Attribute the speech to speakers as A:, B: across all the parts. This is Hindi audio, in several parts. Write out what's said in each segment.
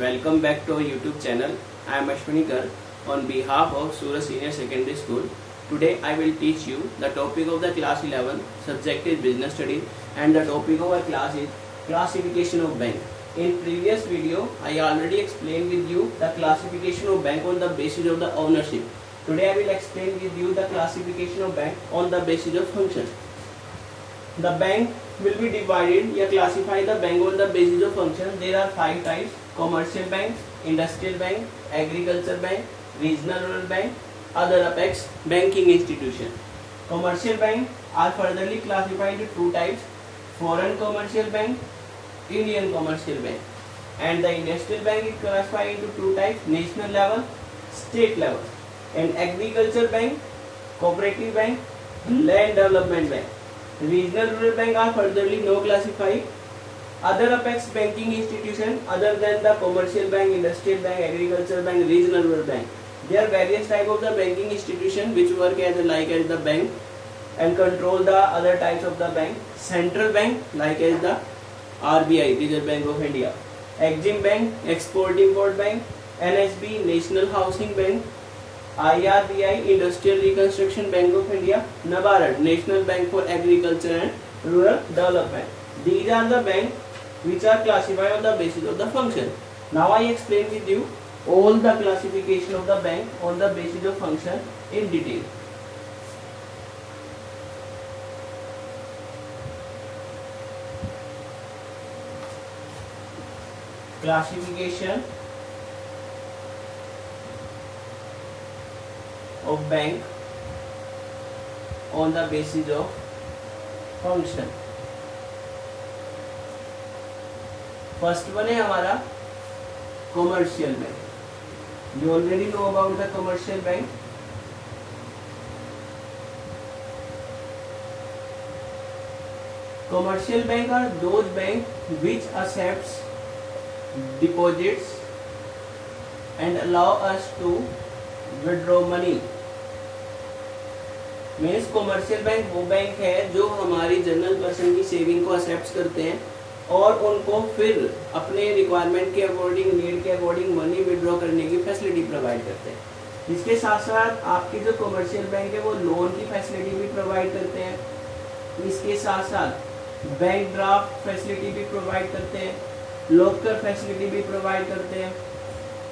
A: Welcome back to our YouTube channel. I am Ashwini Garg on behalf of Suraj Senior Secondary School. Today I will teach you the topic of the class 11, subject is business studies, and the topic of our class is classification of bank. In previous video I already explained with you the classification of bank on the basis of the ownership. Today I will explain with you the classification of bank on the basis of function. The bank will be divided या classify the bank on the basis of function. There are 5 types: commercial bank, industrial bank, agriculture bank, regional rural bank, other apex banking institution. Commercial bank are furtherly classified into 2 types: foreign commercial bank, Indian commercial bank. And the industrial bank is classified into 2 types: national level, state level. And agriculture bank, cooperative bank, land development bank. Regional rural bank are furtherly no classified. Other apex banking institution other than the commercial bank, industrial bank, agriculture bank, regional rural bank. There are various type of the banking institution which work as the bank and control the other types of the bank. Central bank like as the RBI, Reserve Bank of India. Exim Bank, Export Import Bank, NHB, National Housing Bank, IRBI, Industrial Reconstruction Bank of India, NABARD, National Bank for Agriculture and Rural Development. These are the banks which are classified on the basis of the function. Now I explain with you all the classification of the bank on the basis of function in detail. Classification of bank on the basis of function. First one है हमारा commercial bank. You already know about the commercial bank. Commercial bank are those bank which accepts deposits and allow us to withdraw money. Means commercial bank वो बैंक है जो हमारी जनरल पर्सन की सेविंग को एक्सेप्ट करते हैं और उनको फिर अपने रिक्वायरमेंट के अकॉर्डिंग, नीड के अकॉर्डिंग मनी विड्रॉ करने की फैसिलिटी प्रोवाइड करते हैं. इसके साथ साथ आपकी जो कमर्शियल बैंक है वो लोन की फैसिलिटी भी प्रोवाइड करते हैं. इसके साथ साथ बैंक ड्राफ्ट फैसिलिटी भी प्रोवाइड करते हैं, लॉकर फैसिलिटी भी प्रोवाइड करते हैं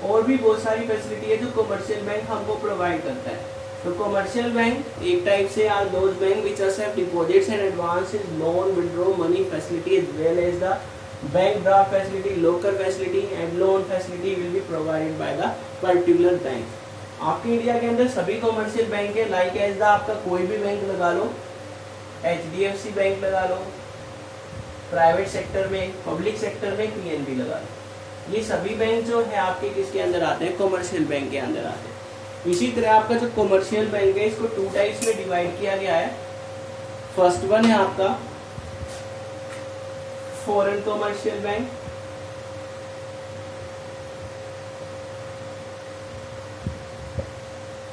A: और भी बहुत सारी फैसिलिटी है जो कमर्शियल बैंक हमको प्रोवाइड करता है. तो कमर्शियल बैंक एक टाइप से are those banks which accept deposits and advances, loan, withdraw money facility as well as the bank draft facility, locker facility and loan facility will be provided by the particular bank. आपके इंडिया के अंदर सभी कमर्शियल बैंक है. लाइक एज द आपका कोई भी बैंक लगा लो, HDFC बैंक लगा लो, प्राइवेट सेक्टर में, पब्लिक सेक्टर में PNB लगा लो. ये सभी बैंक जो है आपके किसके अंदर आते हैं? कमर्शियल बैंक के अंदर आते हैं. इसी तरह आपका जो कमर्शियल बैंक है इसको 2 टाइप्स में डिवाइड किया गया है. फर्स्ट वन है आपका फॉरेन कमर्शियल बैंक,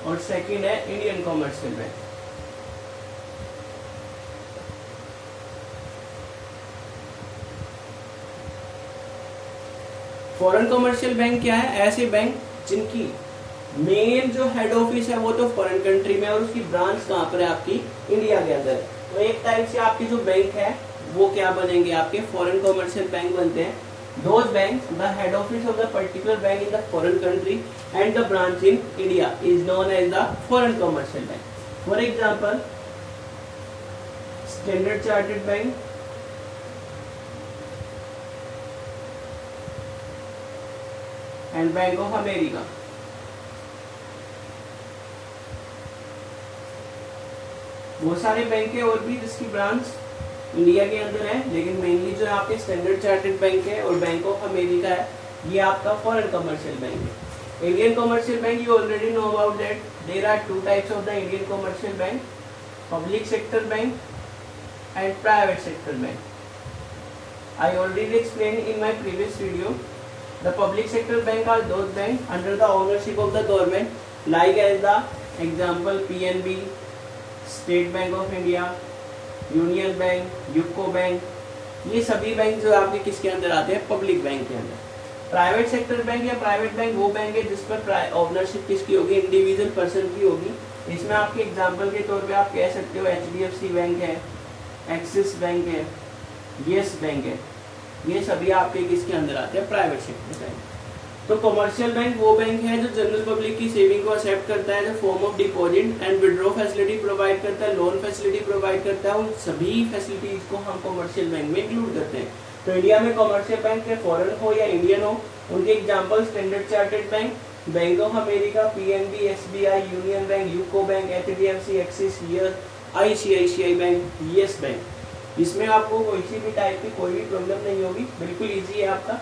A: और सेकंड है Indian commercial bank. Foreign commercial bank क्या है? ऐसे बैंक जिनकी मेन जो हेड ऑफिस है वो तो फॉरेन कंट्री में और उसकी ब्रांच कहाँ पर है? आपकी इंडिया के अंदर. तो एक टाइप से आपकी जो बैंक है वो क्या बनेंगे? आपके फॉरेन कमर्शियल बैंक बनते हैं. Those banks the head office of the particular bank in the foreign country and the branch in India is known as the foreign commercial bank. For example Standard Chartered bank, and bank of America. बहुत सारे बैंक है और भी जिसकी ब्रांच इंडिया के अंदर है, लेकिन मेनली जो है आपके स्टैंडर्ड चार्टर्ड बैंक है और बैंक ऑफ अमेरिका है, ये आपका फॉरेन कमर्शियल बैंक है. Indian commercial bank you already know about that. There are 2 types of the Indian commercial bank, public sector bank and private sector bank. I already explain in my previous video. The public sector bank are those banks under the ownership of the government like as the example PNB, state bank of India, union bank, UCO bank. ये सभी बैंक जो आपके किसके अंदर आते हैं? पब्लिक बैंक के अंदर. प्राइवेट सेक्टर बैंक या प्राइवेट बैंक वो बैंक है जिस पर ओनरशिप किसकी होगी, इंडिविजुअल पर्सन की होगी। इसमें आपके एग्जांपल के तौर पे आप कह सकते हो HDFC बैंक है, एक्सिस बैंक है, यस बैंक है, ये सभी आपके किसके अंदर आते हैं, प्राइवेट सेक्टर बैंक। तो कमर्शियल बैंक वो बैंक है जो जनरल पब्लिक की सेविंग को एक्सेप्ट करता है, जो form of deposit and withdraw facility provide करता है, लोन फैसिलिटी प्रोवाइड करता है। उन सभी फैसिलिटीज को हम कमर्शियल बैंक में इंक्लूड करते हैं। तो इंडिया में कमर्शियल बैंक है, फॉरेन हो या इंडियन हो, उनके example standard Chartered bank, bank of America, PNB, SBI, union bank, UCO bank, HDFC, axis, ICICI bank, yes bank. इसमें आपको किसी भी टाइप की कोई भी प्रॉब्लम नहीं होगी, बिल्कुल इजी है आपका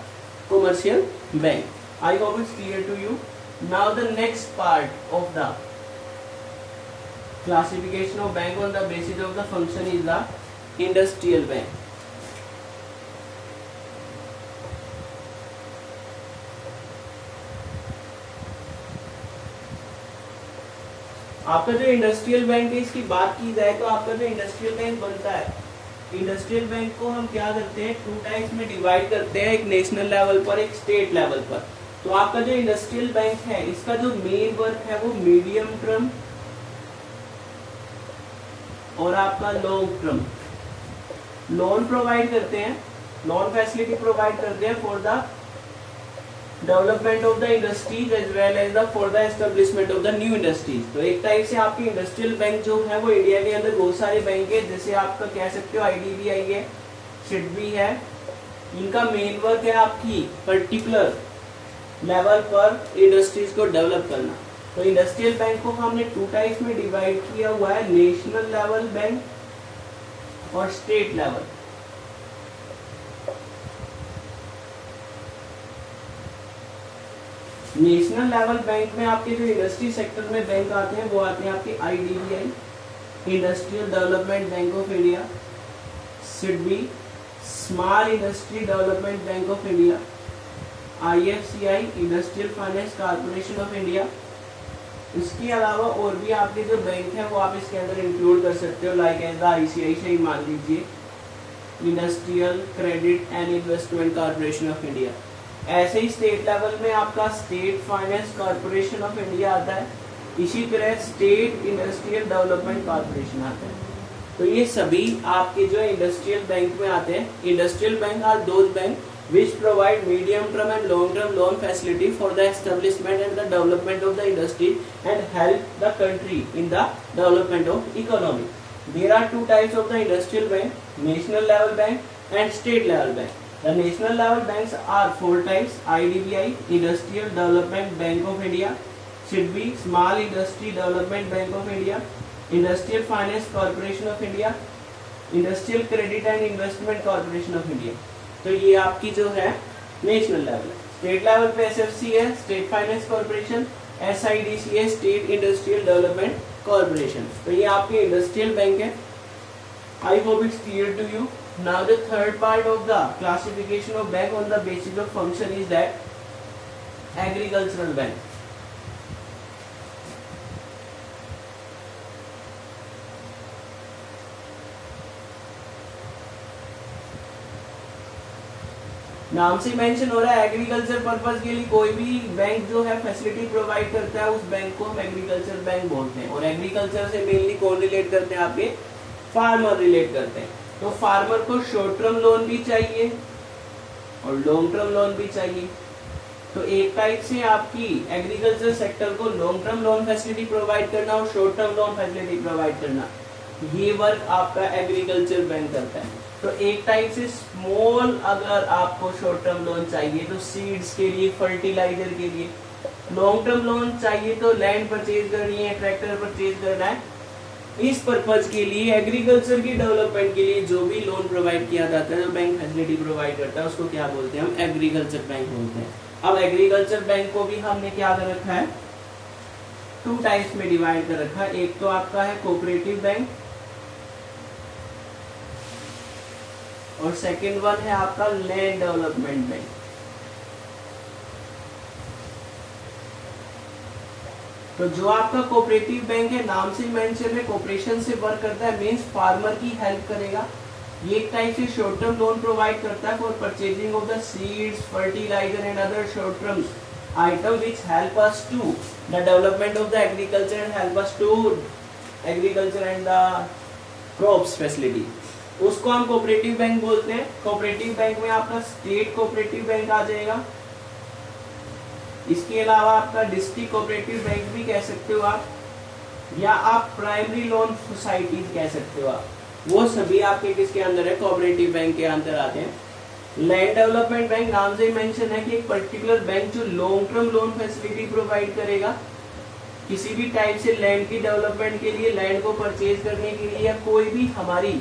A: commercial bank. I hope it's clear to you. Now the next part of the classification of bank on the basis of the function is the industrial bank. आपका जो इंडस्ट्रियल बैंक है इसकी बात की जाए तो आपका जो इंडस्ट्रियल बैंक बनता है, इंडस्ट्रियल बैंक को हम क्या करते हैं, 2 टाइप्स में डिवाइड करते हैं, एक नेशनल लेवल पर, एक स्टेट लेवल पर। तो आपका जो इंडस्ट्रियल बैंक है इसका जो मेन वर्क है वो मीडियम टर्म और आपका लॉन्ग टर्म लोन प्रोवाइड करते हैं, लोन फैसिलिटी प्रोवाइड करते हैं for the development of the industries as well as the for the establishment of the new industries. तो एक टाइप से आपकी इंडस्ट्रियल बैंक जो है वो इंडिया के अंदर बहुत सारे बैंक है, जैसे आपका कह सकते हो IDBI है, SIDBI है। इनका मेन वर्क है आपकी पर्टिकुलर लेवल पर इंडस्ट्रीज को डेवलप करना। तो इंडस्ट्रियल बैंक को हमने 2 टाइप्स में डिवाइड किया हुआ है, नेशनल लेवल बैंक और state level. National level bank में आपके जो इंडस्ट्री सेक्टर में बैंक आते हैं वो आते हैं आपके IDBI, industrial development bank of India, SIDBI, small industry development bank of India, IFCI, industrial finance corporation of India. इसके अलावा और भी आपके जो बैंक है वो आप इसके अंदर इंक्लूड कर सकते हो, लाइक एज द ICICI मान लीजिए, industrial credit and investment corporation of India. ऐसे ही स्टेट लेवल में आपका state finance corporation of India आता है, इसी तरह स्टेट इंडस्ट्रियल डेवलपमेंट कॉर्पोरेशन आता है। तो ये सभी आपके जो इंडस्ट्रियल बैंक में आते हैं। Industrial bank are those bank which provide medium term and long term loan facility for the establishment and the development of the industry and help the country in the development of economy. There are 2 types of the industrial bank, national level bank and state level bank. The national level banks are 4 types: IDBI, Industrial Development Bank of India, SIDBI, Small Industry Development Bank of India, Industrial Finance Corporation of India, Industrial Credit and Investment Corporation of India. तो ये आपकी जो है नेशनल लेवल है। स्टेट लेवल पे SFC है, स्टेट फाइनेंस कॉर्पोरेशन, SIDC है, स्टेट इंडस्ट्रियल डेवलपमेंट कॉर्पोरेशन। तो ये आपके इंडस्ट्रियल बैंक है। I hope it's clear to you. Now the third part of the classification of bank on the basis of function is that agricultural bank. नाम से मेंशन हो रहा है एग्रीकल्चर पर्पस के लिए कोई भी बैंक जो है फैसिलिटी प्रोवाइड करता है उस बैंक को हम एग्रीकल्चर बैंक बोलते हैं। और एग्रीकल्चर से मेनली कौन रिलेट करते हैं, आपके फार्मर रिलेट करते हैं। तो फार्मर को शॉर्ट टर्म लोन भी चाहिए और लॉन्ग टर्म लोन भी चाहिए। तो एक टाइप से आपकी एग्रीकल्चर सेक्टर को long term loan facility provide करना और short term loan facility provide करना, ये वर्क आपका एग्रीकल्चर बैंक करता है। तो एक टाइप से स्मॉल अगर आपको शॉर्ट टर्म लोन चाहिए तो सीड्स के लिए, फर्टिलाइजर के लिए, लॉन्ग टर्म लोन चाहिए तो लैंड परचेज करनी है, ट्रैक्टर परचेज करना है, इस पर्पज के लिए एग्रीकल्चर की डेवलपमेंट के लिए जो भी लोन प्रोवाइड किया जाता है, जो बैंक फैसिलिटी प्रोवाइड करता है, उसको क्या बोलते हैं, हम एग्रीकल्चर बैंक बोलते हैं। अब एग्रीकल्चर बैंक को भी हमने क्या कर रखा है, 2 टाइप्स में डिवाइड कर रखा है। एक तो आपका है कोऑपरेटिव बैंक और सेकेंड वन है आपका लैंड डेवलपमेंट बैंक। तो जो आपका कोऑपरेटिव बैंक है, नाम से मेंशन है, कोऑपरेशन से वर्क करता है, मींस फार्मर की हेल्प करेगा। ये एक टाइप से शॉर्ट टर्म लोन प्रोवाइड करता है for purchasing of the seeds, fertiliser and other short term item which help us to the development of the agriculture and help us to agriculture and the crops facility. उसको हम कोऑपरेटिव बैंक बोलते हैं। कोऑपरेटिव बैंक में आपका स्टेट कोऑपरेटिव बैंक आ जाएगा। इसके अलावा आपका डिस्ट्रिक्ट कोऑपरेटिव बैंक भी कह सकते हो आप, या आप प्राइमरी लोन सोसाइटीज कह सकते हो आप। वो सभी आपके किसके अंदर है? कोऑपरेटिव बैंक के अंदर आते हैं। लैंड डेवलपमेंट बैंक नाम से ही मेंशन है कि एक पर्टिकुलर बैंक जो long term loan facility provide करेगा किसी भी टाइप से लैंड की डेवलपमेंट के लिए, लैंड को परचेज करने के लिए, या कोई भी हमारी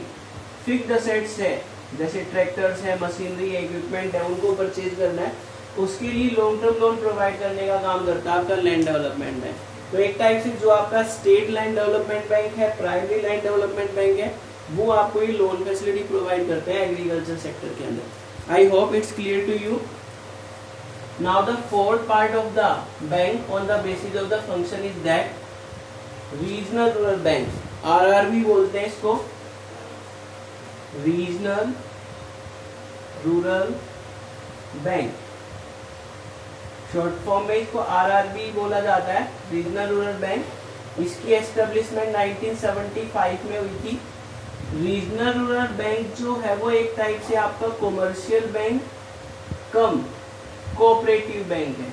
A: फिक्स्ड असेट्स है जैसे ट्रैक्टर्स है, मशीनरी, इक्विपमेंट है, उनको परचेज करना है, उसके लिए लॉन्ग टर्म लोन प्रोवाइड करने का काम करता है आपका लैंड डेवलपमेंट बैंक। तो एक टाइप से जो आपका स्टेट लैंड डेवलपमेंट बैंक है, प्राइमरी लैंड डेवलपमेंट बैंक है, वो आपको ये लोन फैसिलिटी प्रोवाइड करते हैं एग्रीकल्चर सेक्टर के अंदर। I hope it's clear to you. Now the fourth part of the bank on the basis of the function is that regional rural bank, RRB बोलते हैं इसको, regional rural bank. Short form में इसको आरआरबी बोला जाता है, रीजनल रूरल बैंक। इसकी एस्टेब्लिशमेंट 1975 में हुई थी। रीजनल रूरल बैंक जो है वो एक टाइप से आपका commercial bank cum cooperative bank है।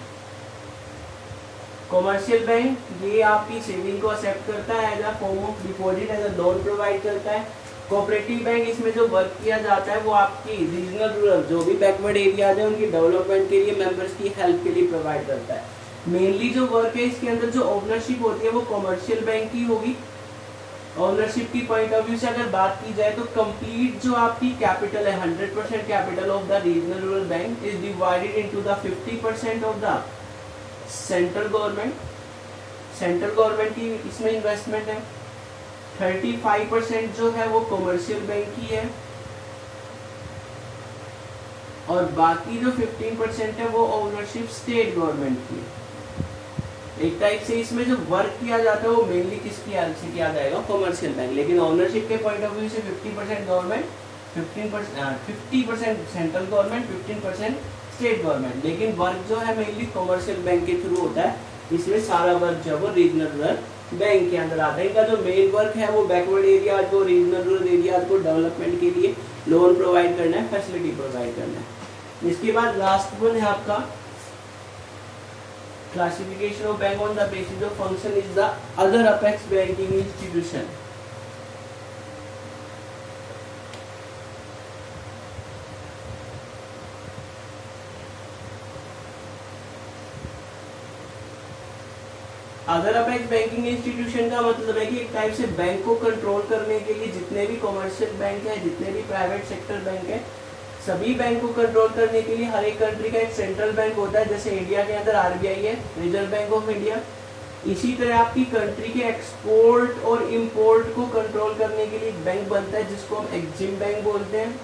A: कॉमर्शियल बैंक ये आपकी सेविंग को एक्सेप्ट करता है as a form of deposit, as a loan provide करता है। कोऑपरेटिव बैंक इसमें जो वर्क किया जाता है वो आपकी रीजनल रूरल जो भी बैकवर्ड एरियाज है उनकी डेवलपमेंट के लिए, मेंबर्स की हेल्प के लिए प्रोवाइड करता है। मेनली जो वर्क है इसके अंदर जो ओनरशिप होती है वो कॉमर्शियल बैंक की होगी। ओनरशिप की पॉइंट ऑफ व्यू से अगर बात की जाए तो कंप्लीट जो आपकी कैपिटल है 100% capital of the regional rural bank is divided into the 50% of the central government. Central government की इसमें इन्वेस्टमेंट है। 35% जो है वो कॉमर्शियल बैंक की है और बाकी जो 15% है वो ओनरशिप स्टेट गवर्नमेंट की है। एक टाइप से इसमें जो वर्क किया जाता है वो मेनली किसकी हेल्प से किया जाएगा? Commercial bank. लेकिन ओनरशिप के पॉइंट ऑफ व्यू से 50% government, 50% central government, 15% state government. लेकिन वर्क जो है मेनली कॉमर्शियल बैंक के थ्रू होता है। इसमें सारा वर्क जो है वो रीजनल रूरल बैंक के अंदर आता है। इनका जो मेन वर्क है वो बैकवर्ड एरिया को, रीजनल रूरल एरिया को डेवलपमेंट के लिए लोन प्रोवाइड करना है, फैसिलिटी प्रोवाइड करना है। इसके बाद लास्ट वन है आपका classification of bank on the basis of function is the other apex banking institution. Other apex banking institution का मतलब है कि एक टाइप से बैंक को कंट्रोल करने के लिए जितने भी कॉमर्शियल बैंक है, जितने भी प्राइवेट सेक्टर बैंक है, सभी बैंक को कंट्रोल करने के लिए हर एक कंट्री का एक सेंट्रल बैंक होता है। जैसे इंडिया के अंदर आरबीआई है, रिजर्व बैंक ऑफ इंडिया। इसी तरह आपकी कंट्री के एक्सपोर्ट और इंपोर्ट को कंट्रोल करने के लिए एक बैंक बनता है जिसको हम एग्जिम बैंक बोलते हैं।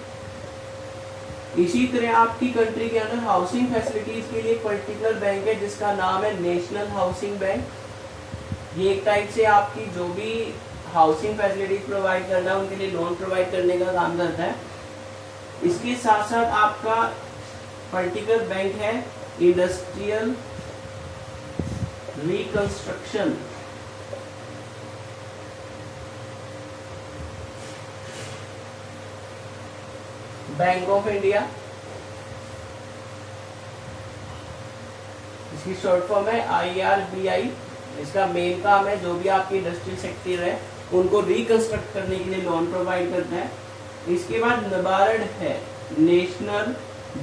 A: इसी तरह आपकी कंट्री के अंदर हाउसिंग फैसिलिटीज के लिए एक पर्टिकुलर बैंक है जिसका नाम है नेशनल हाउसिंग बैंक। ये एक टाइप से आपकी जो भी हाउसिंग फैसिलिटीज प्रोवाइड करना है उनके लिए लोन प्रोवाइड करने का काम करता है। इसके साथ साथ आपका पर्टिकुलर बैंक है industrial reconstruction bank of India. इसकी शॉर्ट फॉर्म है IRBI। इसका मेन काम है जो भी आपकी इंडस्ट्रियल सेक्टर है उनको रिकंस्ट्रक्ट करने के लिए लोन प्रोवाइड करता है। इसके बाद नबार्ड है, national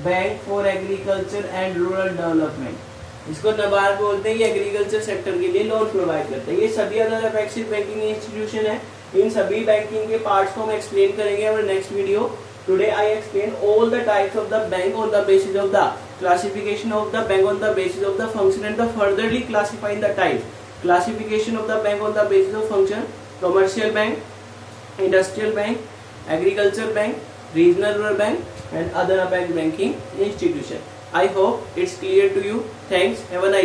A: bank for agriculture and rural development. इसको नबार्ड बोलते हैं। ये एग्रीकल्चर सेक्टर के लिए लोन प्रोवाइड करते हैं। ये सभी अदर अपेक्स बैंकिंग इंस्टीट्यूशन है। इन सभी बैंकिंग के पार्ट्स को हम एक्सप्लेन करेंगे और next video. Today I explain all the types of the bank on the basis of the classification of the bank on the basis of the function and the furtherly classifying the types. Classification of the bank on the basis of function: commercial bank, industrial bank, agriculture bank, regional rural bank and other banking institution. I hope it's clear to you. Thanks. Have a nice day.